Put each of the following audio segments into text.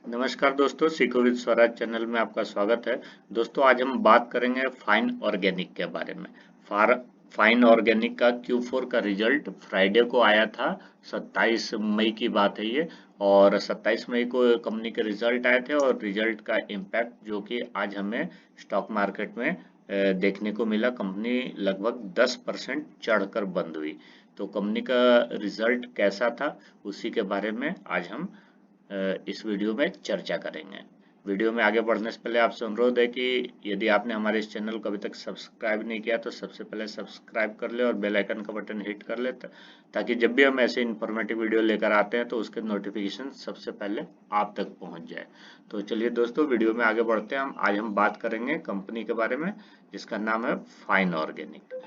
नमस्कार दोस्तों, सीखो विद स्वराज चैनल में आपका स्वागत है। दोस्तों, आज हम बात करेंगे फाइन ऑर्गेनिक के बारे में। फार फाइन ऑर्गेनिक का Q4 का रिजल्ट फ्राइडे को आया था। 27 मई की बात है ये। और 27 मई को कंपनी के रिजल्ट आए थे और रिजल्ट का इम्पैक्ट जो कि आज हमें स्टॉक मार्केट में देखने को मिला। कंपनी लगभग 10% चढ़कर बंद हुई। तो कंपनी का रिजल्ट कैसा था, उसी के बारे में आज हम इस वीडियो में चर्चा करेंगे। वीडियो में आगे बढ़ने से पहले आपसे अनुरोध है कि यदि आपने हमारे इस चैनल को अभी तक सब्सक्राइब नहीं किया तो सबसे पहले सब्सक्राइब कर ले और बेल आइकन का बटन हिट कर ले, ताकि जब भी हम ऐसे इन्फॉर्मेटिव वीडियो लेकर आते हैं तो उसके नोटिफिकेशन सबसे पहले आप तक पहुंच जाए। तो चलिए दोस्तों, वीडियो में आगे बढ़ते हैं। आज हम बात करेंगे कंपनी के बारे में, जिसका नाम है fine organic.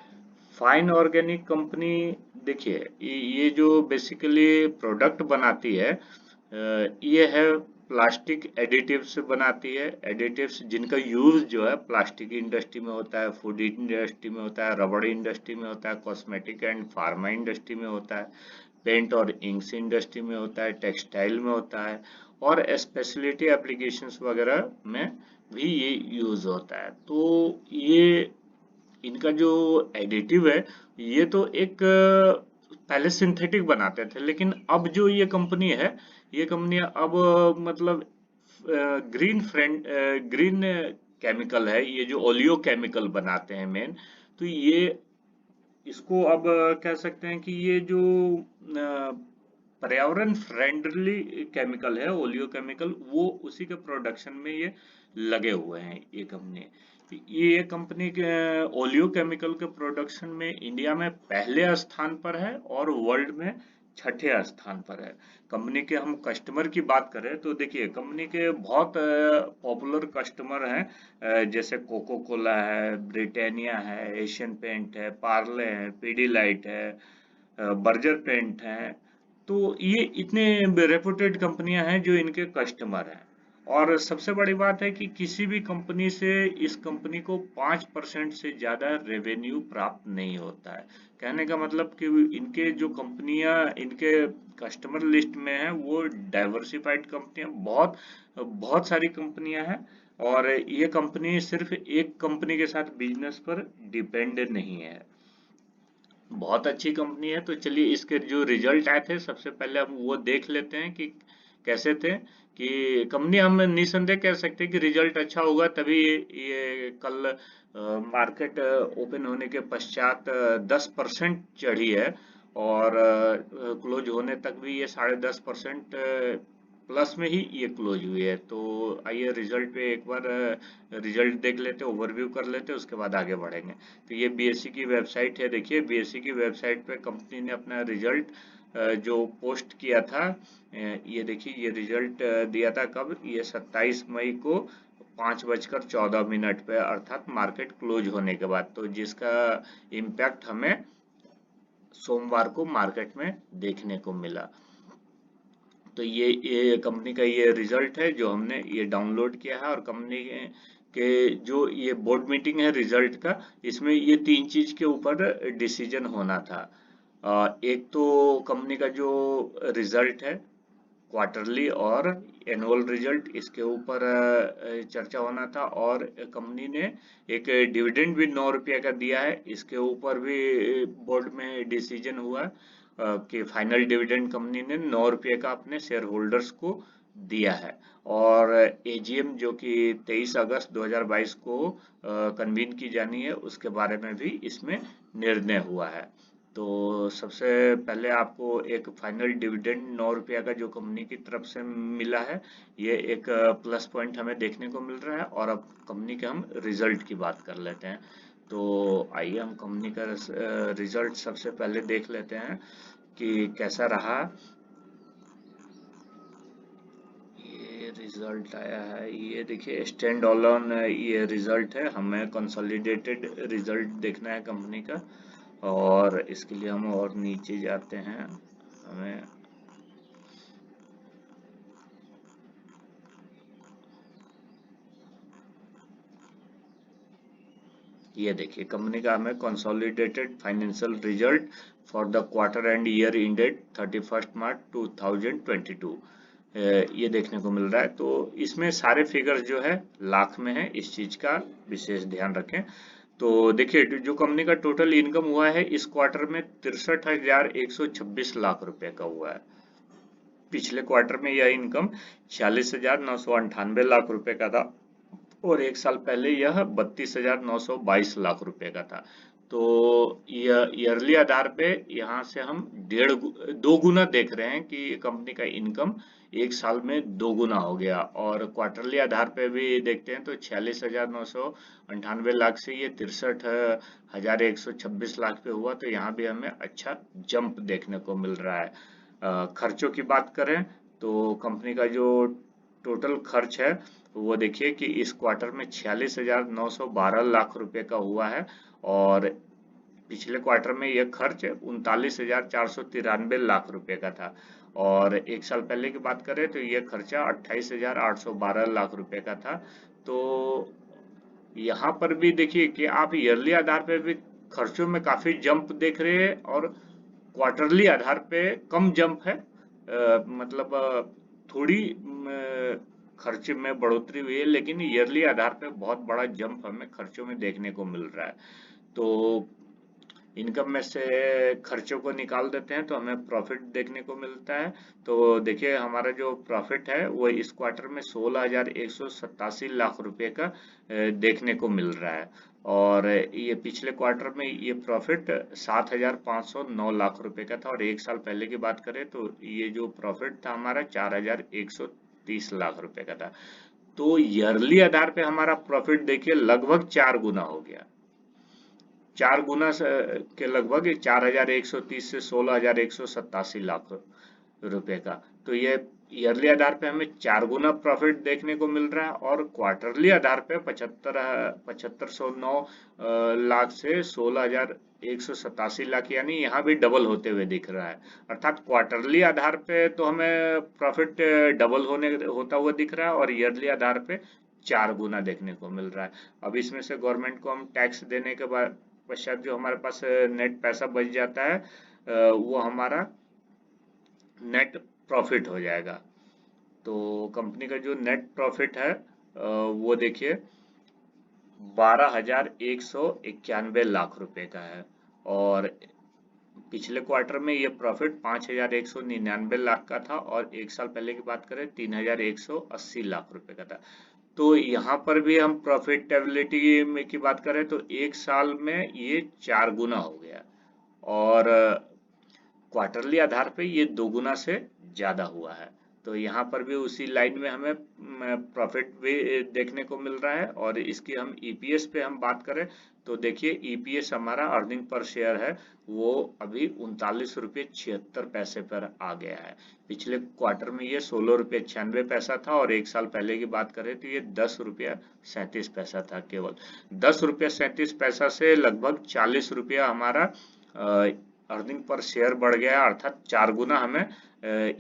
Fine organic company, देखिए, ये जो बेसिकली प्रोडक्ट बनाती है, ये है प्लास्टिक एडिटिव्स बनाती है। एडिटिव्स जिनका यूज जो है प्लास्टिक इंडस्ट्री में होता है, फूड इंडस्ट्री में होता है, रबड़ इंडस्ट्री में होता है, कॉस्मेटिक एंड फार्मा इंडस्ट्री में होता है, पेंट और इंक्स इंडस्ट्री में होता है, टेक्सटाइल में होता है, और स्पेशलिटी एप्लीकेशंस वगैरह में भी ये यूज होता है। तो ये इनका जो एडिटिव है, ये तो एक पहले सिंथेटिक बनाते थे, लेकिन अब जो ये कंपनी है, ये कंपनी अब मतलब ग्रीन केमिकल है। ये जो ओलियो केमिकल बनाते हैं मेन, तो ये इसको अब कह सकते हैं कि ये जो पर्यावरण फ्रेंडली केमिकल है, ओलियो केमिकल, वो उसी के प्रोडक्शन में ये लगे हुए हैं। ये कंपनी के ओलियो केमिकल के प्रोडक्शन में इंडिया में पहले स्थान पर है और वर्ल्ड में छठे स्थान पर है। कंपनी के हम कस्टमर की बात करें तो देखिए, कंपनी के बहुत पॉपुलर कस्टमर हैं, जैसे कोको कोला है, ब्रिटानिया है, एशियन पेंट है, पार्ले है, पीडीलाइट है, बर्जर पेंट है। तो ये इतने रेपुटेड कंपनियां हैं जो इनके कस्टमर हैं। और सबसे बड़ी बात है कि किसी भी कंपनी से इस कंपनी को 5% से ज्यादा रेवेन्यू प्राप्त नहीं होता है। कहने का मतलब कि इनके जो कंपनियां इनके कस्टमर लिस्ट में है, वो डाइवर्सिफाइड कंपनियां, बहुत बहुत सारी कंपनियां हैं। और ये कंपनी सिर्फ एक कंपनी के साथ बिजनेस पर डिपेंड नहीं है, बहुत अच्छी कंपनी है। तो चलिए, इसके जो रिजल्ट आए थे, सबसे पहले हम वो देख लेते हैं कि कैसे थे। कि कंपनी, हम निसंदेह कह सकते हैं कि रिजल्ट अच्छा होगा, तभी ये कल मार्केट ओपन होने के पश्चात 10% चढ़ी है। और क्लोज होने तक भी ये 10.5% प्लस में ही ये क्लोज हुई है। तो आइए रिजल्ट पे एक बार रिजल्ट देख लेते, ओवरव्यू कर लेते, उसके बाद आगे बढ़ेंगे। तो ये बीएसई की वेबसाइट है। देखिए, बीएसई की वेबसाइट पे कंपनी ने अपना रिजल्ट जो पोस्ट किया था, ये देखिए, ये रिजल्ट दिया था कब, ये 27 मई को 5:14 पे, अर्थात मार्केट क्लोज होने के बाद। तो जिसका इम्पैक्ट हमें सोमवार को मार्केट में देखने को मिला। तो ये कंपनी का ये रिजल्ट है जो हमने ये डाउनलोड किया है। और कंपनी के जो ये बोर्ड मीटिंग है रिजल्ट का, इसमें ये 3 चीज के ऊपर डिसीजन होना था। एक तो कंपनी का जो रिजल्ट है, क्वार्टरली और एनुअल रिजल्ट, इसके ऊपर चर्चा होना था। और कंपनी ने एक डिविडेंड भी 9 रुपये का दिया है, इसके ऊपर भी बोर्ड में डिसीजन हुआ कि फाइनल डिविडेंड कंपनी ने 9 रुपये का अपने शेयर होल्डर्स को दिया है। और एजीएम जो कि 23 अगस्त 2022 को कन्वीन की जानी है, उसके बारे में भी इसमें निर्णय हुआ है। तो सबसे पहले आपको एक फाइनल डिविडेंड 9 रुपया का जो कंपनी की तरफ से मिला है, ये एक प्लस पॉइंट हमें देखने को मिल रहा है। और अब कंपनी के हम रिजल्ट की बात कर लेते हैं। तो आइए हम कंपनी का रिजल्ट सबसे पहले देख लेते हैं कि कैसा रहा। ये रिजल्ट आया है, ये देखिए, स्टैंड अलोन ये रिजल्ट है। हमें कंसोलिडेटेड रिजल्ट देखना है कंपनी का, और इसके लिए हम और नीचे जाते हैं। हमें ये देखिए, कंपनी का हमें consolidated financial result for the quarter and year ended 31 मार्च 2022। ये देखने को मिल रहा है। तो इसमें सारे फिगर्स जो है लाख में है, इस चीज का विशेष ध्यान रखें। तो देखिए जो कंपनी का टोटल इनकम हुआ है इस क्वार्टर में 63,126 लाख रुपए का हुआ है। पिछले क्वार्टर में यह इनकम 46,998 लाख रुपए का था और एक साल पहले यह 32,922 लाख रुपए का था। तो यह ईयरली आधार पे यहाँ से हम दो गुना देख रहे हैं कि कंपनी का इनकम एक साल में दो गुना हो गया। और क्वार्टरली आधार पे भी देखते हैं तो 46,998 लाख से ये 63,126 लाख पे हुआ। तो यहाँ भी हमें अच्छा जंप देखने को मिल रहा है। खर्चों की बात करें तो कंपनी का जो टोटल खर्च है वो देखिए कि इस क्वार्टर में 46,912 लाख रुपए का हुआ है और पिछले क्वार्टर में यह खर्च 39,493 लाख रुपए का था। और एक साल पहले की बात करें तो यह खर्चा 28,812 लाख रुपए का था। तो यहाँ पर भी देखिए कि आप ईयरली आधार पे भी खर्चों में काफी जंप देख रहे हैं और क्वार्टरली आधार पे कम जंप है। मतलब थोड़ी खर्च में बढ़ोतरी हुई है, लेकिन ईयरली आधार पे बहुत बड़ा जंप हमें खर्चों में देखने को मिल रहा है। तो इनकम में से खर्चों को निकाल देते हैं तो हमें प्रॉफिट देखने को मिलता है। तो देखिए हमारा जो प्रॉफिट है वो इस क्वार्टर में 16,187 लाख रुपए का देखने को मिल रहा है। और ये पिछले क्वार्टर में ये प्रॉफिट 7,509 लाख रुपए का था और एक साल पहले की बात करें तो ये जो प्रॉफिट था हमारा 4,130 लाख रुपए का था। तो ईयरली आधार पे हमारा प्रॉफिट देखिए लगभग 4 गुना हो गया। 4 गुना के लगभग 4,130 से 16,187 लाख रुपए का। तो ये ईयरली आधार पे हमें 4 गुना प्रॉफिट देखने को मिल रहा है और क्वार्टरली आधार पे 7509 लाख से 16,187 लाख, यानी यहाँ भी डबल होते हुए दिख रहा है। अर्थात क्वार्टरली आधार पे तो हमें प्रॉफिट डबल होता हुआ दिख रहा है और ईयरली आधार पे 4 गुना देखने को मिल रहा है। अब इसमें से गवर्नमेंट को हम टैक्स देने के बाद पश्चात जो हमारे पास नेट पैसा बच जाता है वो हमारा नेट प्रॉफिट हो जाएगा। तो कंपनी का जो नेट प्रॉफिट है वो देखिए 12,191 लाख रुपए का है और पिछले क्वार्टर में ये प्रॉफिट 5,199 लाख का था और एक साल पहले की बात करें 3,180 लाख रुपए का था। तो यहाँ पर भी हम प्रॉफिटेबिलिटी में की बात करें तो एक साल में ये 4 गुना हो गया और क्वार्टरली आधार पे ये 2 गुना से ज्यादा हुआ है। तो यहाँ पर भी उसी लाइन में हमें प्रॉफिट भी देखने को मिल रहा है। और इसकी हम ईपीएस पे हम बात करें तो देखिए ईपीएस हमारा अर्निंग पर शेयर है वो अभी 39 रुपये 76 पैसे पर आ गया है। पिछले क्वार्टर में ये 16 रुपये 96 पैसा था और एक साल पहले की बात करें तो ये 10 रुपया 37 पैसा था। केवल 10 रुपया 37 पैसा से लगभग 40 रुपया हमारा अर्निंग पर शेयर बढ़ गया, अर्थात 4 गुना हमें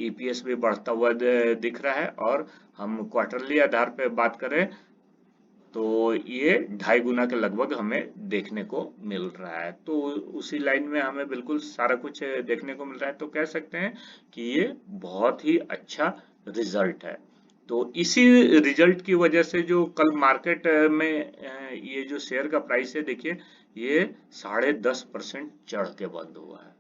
ईपीएस भी बढ़ता हुआ दिख रहा है। और हम क्वार्टरली आधार पे बात करें तो ये 2.5 गुना के लगभग हमें देखने को मिल रहा है। तो उसी लाइन में हमें बिल्कुल सारा कुछ देखने को मिल रहा है। तो कह सकते हैं कि ये बहुत ही अच्छा रिजल्ट है। तो इसी रिजल्ट की वजह से जो कल मार्केट में ये जो शेयर का प्राइस है देखिए ये 10.5% चढ़ के बंद हुआ है।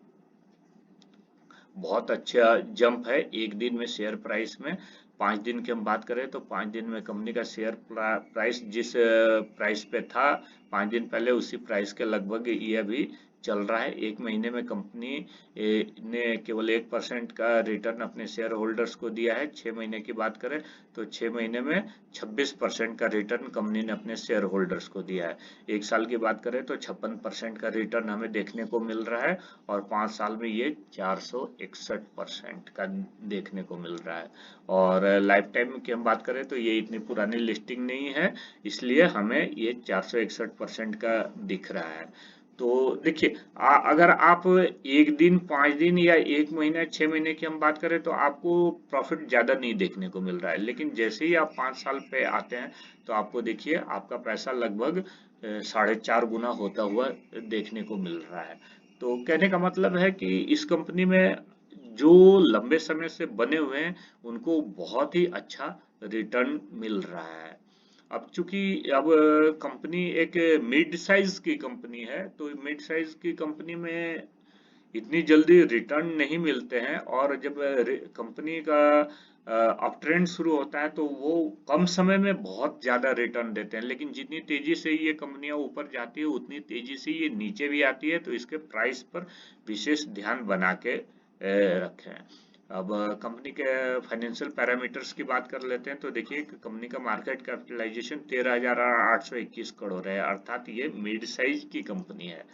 बहुत अच्छा जंप है एक दिन में शेयर प्राइस में। 5 दिन की हम बात करें तो 5 दिन में कंपनी का शेयर प्राइस जिस प्राइस पे था 5 दिन पहले उसी प्राइस के लगभग ये अभी चल रहा है। एक महीने में कंपनी ने केवल 1% का रिटर्न अपने शेयर होल्डर्स को दिया है। 6 महीने की बात करें तो 6 महीने में 26% का रिटर्न कंपनी ने अपने शेयर होल्डर्स को दिया है। एक साल की बात करें तो 56% का रिटर्न हमें देखने को मिल रहा है और 5 साल में ये 461% का देखने को मिल रहा है। और लाइफ टाइम की हम बात करें तो ये इतनी पुरानी लिस्टिंग नहीं है, इसलिए हमें ये 461% का दिख रहा है। तो देखिए अगर आप एक दिन 5 दिन या एक महीना 6 महीने की हम बात करें तो आपको प्रॉफिट ज्यादा नहीं देखने को मिल रहा है, लेकिन जैसे ही आप 5 साल पे आते हैं तो आपको देखिए आपका पैसा लगभग 4.5 गुना होता हुआ देखने को मिल रहा है। तो कहने का मतलब है कि इस कंपनी में जो लंबे समय से बने हुए हैं उनको बहुत ही अच्छा रिटर्न मिल रहा है। अब चूंकि अब कंपनी एक मिड साइज की कंपनी है, तो मिड साइज की कंपनी में इतनी जल्दी रिटर्न नहीं मिलते हैं, और जब कंपनी का अप ट्रेंड शुरू होता है तो वो कम समय में बहुत ज्यादा रिटर्न देते हैं, लेकिन जितनी तेजी से ये कंपनियां ऊपर जाती है उतनी तेजी से ये नीचे भी आती है, तो इसके प्राइस पर विशेष ध्यान बना के रखें। अब कंपनी के फाइनेंशियल पैरामीटर्स की बात कर लेते हैं, तो देखिए कंपनी का मार्केट कैपिटलाइजेशन 13,821 करोड़ है, अर्थात ये मिड साइज की कंपनी है।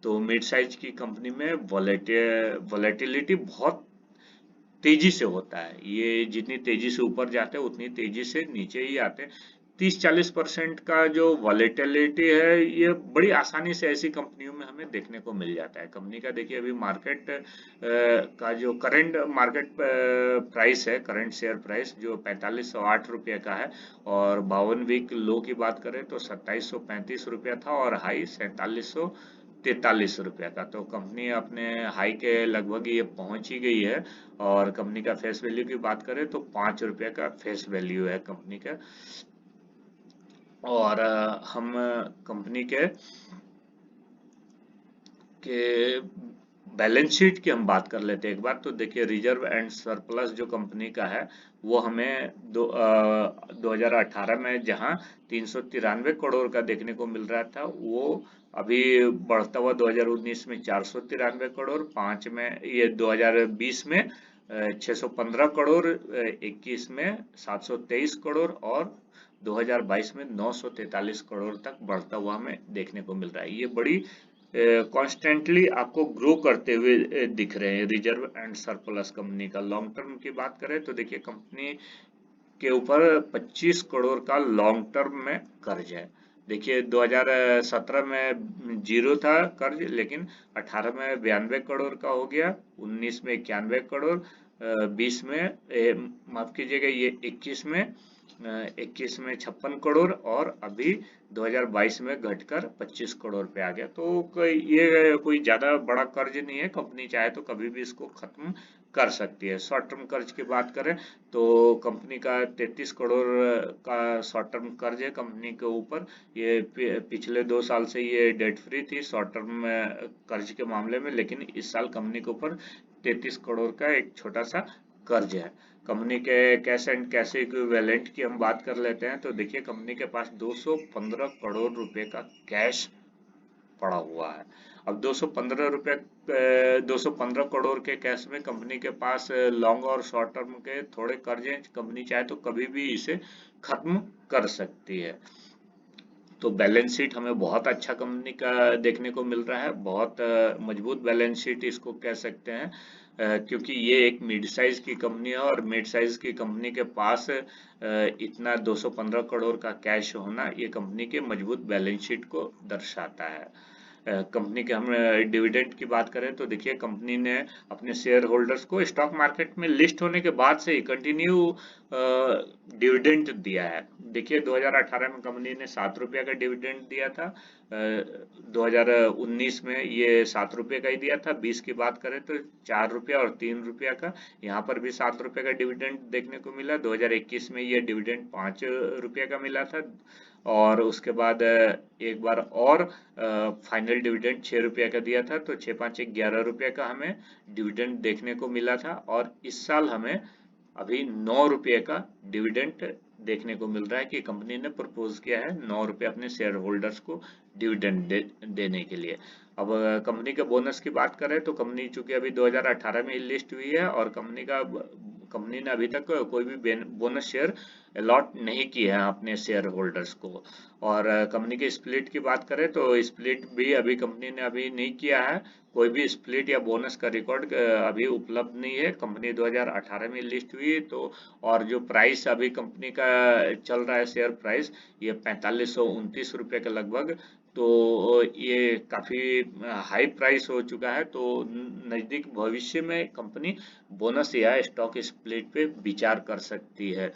तो मिड साइज की कंपनी में वॉलेटिलिटी बहुत तेजी से होता है, ये जितनी तेजी से ऊपर जाते हैं उतनी तेजी से नीचे ही आते हैं। 30-40% का जो वॉलेटिलिटी है ये बड़ी आसानी से ऐसी कंपनियों में हमें देखने को मिल जाता है। कंपनी का देखिए अभी मार्केट का जो करंट मार्केट प्राइस है, करंट शेयर प्राइस जो 4508 रुपये का है, और 52 वीक लो की बात करें तो 2735 रुपया था, और हाई 4743 रुपया का। तो कंपनी अपने हाई के लगभग ये पहुंच ही गई है, और कंपनी का फेस वैल्यू की बात करें तो 5 रुपये का फेस वैल्यू है कंपनी का। और हम कंपनी के बैलेंस शीट की हम बात कर लेते हैं एक बार। तो देखिए रिजर्व एंड सरप्लस जो कंपनी का है वो हमें 2018 में जहां 393 करोड़ का देखने को मिल रहा था, वो अभी बढ़ता हुआ 2019 में 493 करोड़, 5 में ये 2020 में 615 करोड़, 21 में 723 करोड़, और 2022 में 943 करोड़ तक बढ़ता हुआ हमें देखने को मिल रहा है। ये बड़ी कॉन्स्टेंटली आपको ग्रो करते हुए दिख रहे हैं रिजर्व एंड सरप्लस कंपनी का। लॉन्ग टर्म की बात करें तो देखिए कंपनी के ऊपर 25 करोड़ का लॉन्ग टर्म में कर्ज है। देखिए 2017 में जीरो था कर्ज, लेकिन 18 में 92 करोड़ का हो गया, 19 में 91 करोड़, 20 में माफ कीजिएगा ये 21 में 56 करोड़, और अभी 2022 में घटकर 25 करोड़ पे आ गया। तो ये कोई ज्यादा बड़ा कर्ज नहीं है, कंपनी चाहे तो कभी भी इसको खत्म कर सकती है। शॉर्ट टर्म कर्ज की बात करें तो कंपनी का 33 करोड़ का शॉर्ट टर्म कर्ज है कंपनी के ऊपर। ये पिछले 2 साल से ये डेट फ्री थी शॉर्ट टर्म कर्ज के मामले में, लेकिन इस साल कंपनी के ऊपर 33 करोड़ का एक छोटा सा कर्ज है। कंपनी के कैश एंड कैश इक्विवेलेंट की हम बात कर लेते हैं, तो देखिए कंपनी के पास 215 करोड़ रुपए का कैश पड़ा हुआ है। अब 215 करोड़ के कैश में कंपनी के पास लॉन्ग और शॉर्ट टर्म के थोड़े कर्ज हैं, कंपनी चाहे तो कभी भी इसे खत्म कर सकती है। तो बैलेंस शीट हमें बहुत अच्छा कंपनी का देखने को मिल रहा है, बहुत मजबूत बैलेंस शीट इसको कह सकते हैं, क्योंकि ये एक मिड साइज की कंपनी है, और मिड साइज की कंपनी के पास इतना 215 करोड़ का कैश होना ये कंपनी के मजबूत बैलेंस शीट को दर्शाता है। कंपनी के हम डिविडेंड की बात करें तो देखिए कंपनी ने अपने शेयर होल्डर्स को स्टॉक मार्केट में लिस्ट होने के बाद से ही कंटिन्यू डिविडेंड दिया है। देखिए 2018 में कंपनी ने 7 रुपया का डिविडेंड दिया था, 2019 में ये 7 रुपये का ही दिया था, 20 की बात करें तो 4 रुपया और 3 रुपया का, यहाँ पर भी 7 रुपये का डिविडेंड देखने को मिला। 2021 में ये डिविडेंड 5 रुपये का मिला था, और उसके बाद एक बार और फाइनल डिविडेंड 6 रुपये का दिया था, तो 6 5 11 रुपये का हमें डिविडेंड देखने को मिला था। और इस साल हमें अभी 9 रुपये का डिविडेंड देखने को मिल रहा है कि कंपनी ने प्रपोज किया है 9 रुपये अपने शेयर होल्डर्स को डिविडेंड देने के लिए। अब कंपनी के बोनस की बात करें तो कंपनी चूंकि अभी 2018 में लिस्ट हुई है, और कंपनी ने अभी तक कोई भी बोनस शेयर अलॉट नहीं किया है अपने शेयर होल्डर्स को। और कंपनी के स्प्लिट की बात करें तो स्प्लिट भी अभी कंपनी ने अभी नहीं किया है, कोई भी स्प्लिट या बोनस का रिकॉर्ड अभी उपलब्ध नहीं है। कंपनी 2018 में लिस्ट हुई तो, और जो प्राइस अभी कंपनी का चल रहा है शेयर प्राइस ये 4529 रुपये के लगभग, तो ये काफी हाई प्राइस हो चुका है। तो नजदीक भविष्य में कंपनी बोनस या स्टॉक स्प्लिट पे विचार कर सकती है।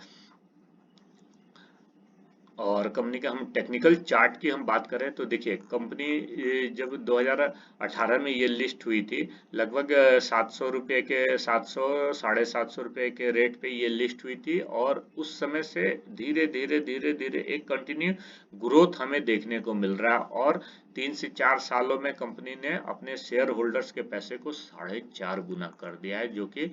और कंपनी का हम टेक्निकल चार्ट की हम बात करें तो देखिए कंपनी जब 2018 में ये लिस्ट हुई थी लगभग 700 रुपये के 700 750 रुपये के रेट पे ये लिस्ट हुई थी और उस समय से धीरे धीरे धीरे धीरे एक कंटिन्यू ग्रोथ हमें देखने को मिल रहा है और 3 से 4 सालों में कंपनी ने अपने शेयर होल्डर्स के पैसे को 4.5 गुना कर दिया है, जो कि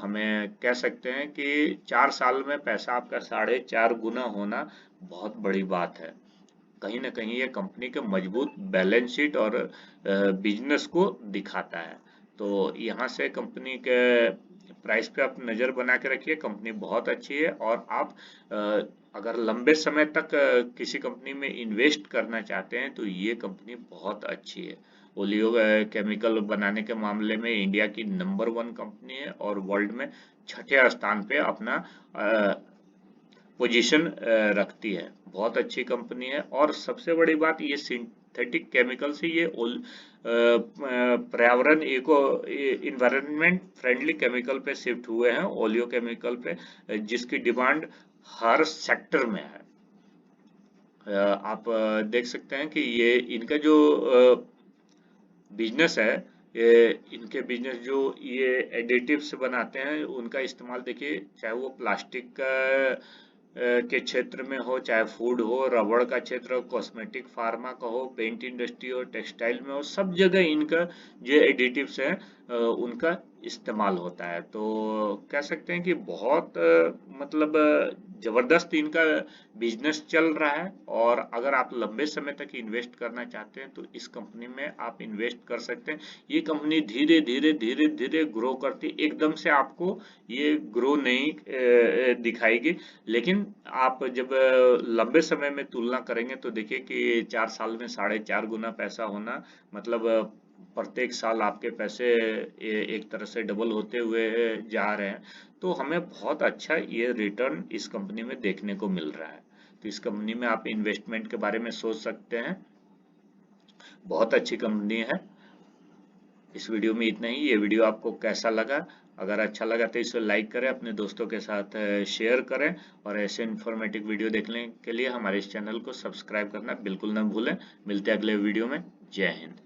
हमें कह सकते हैं कि 4 साल में पैसा आपका 4.5 गुना होना बहुत बड़ी बात है। कहीं ना कहीं ये कंपनी के मजबूत बैलेंस शीट और बिजनेस को दिखाता है। तो यहाँ से कंपनी के प्राइस पे आप नज़र बना के रखिए, कंपनी बहुत अच्छी है और आप अगर लंबे समय तक किसी कंपनी में इन्वेस्ट करना चाहते हैं तो ये कंपनी बहुत अच्छी है। ओलियो केमिकल बनाने के मामले में इंडिया की नंबर 1 कंपनी है और वर्ल्ड में छठे स्थान पे अपना पोजीशन रखती है। बहुत अच्छी कंपनी है और सबसे बड़ी बात ये सिंथेटिक केमिकल से ये पर्यावरण इको इन्वायरमेंट फ्रेंडली केमिकल पे शिफ्ट हुए हैं, ओलियो केमिकल पे, जिसकी डिमांड हर सेक्टर में है। आप देख सकते हैं कि ये इनका जो बिजनेस है, ये इनके बिजनेस जो ये एडिटिव्स बनाते हैं उनका इस्तेमाल देखिए, चाहे वो प्लास्टिक का के क्षेत्र में हो, चाहे फूड हो, रबड़ का क्षेत्र हो, कॉस्मेटिक फार्मा का हो, पेंट इंडस्ट्री हो, टेक्सटाइल में हो, सब जगह इनका जो एडिटिव्स है उनका इस्तेमाल होता है। तो कह सकते हैं कि बहुत मतलब जबरदस्त इनका बिजनेस चल रहा है और अगर आप लंबे समय तक इन्वेस्ट करना चाहते हैं तो इस कंपनी में आप इन्वेस्ट कर सकते हैं। ये कंपनी धीरे धीरे धीरे धीरे ग्रो करती, एकदम से आपको ये ग्रो नहीं दिखाएगी, लेकिन आप जब लंबे समय में तुलना करेंगे तो देखिए कि 4 साल में 4.5 गुना पैसा होना मतलब प्रत्येक साल आपके पैसे एक तरह से डबल होते हुए जा रहे हैं। तो हमें बहुत अच्छा ये रिटर्न इस कंपनी में देखने को मिल रहा है। तो इस कंपनी में आप इन्वेस्टमेंट के बारे में सोच सकते हैं, बहुत अच्छी कंपनी है। इस वीडियो में इतना ही। ये वीडियो आपको कैसा लगा? अगर अच्छा लगा तो इसे लाइक करें, अपने दोस्तों के साथ शेयर करें और ऐसे इन्फॉर्मेटिव वीडियो देखने के लिए हमारे इस चैनल को सब्सक्राइब करना बिल्कुल न भूलें। मिलते हैं अगले वीडियो में। जय हिंद।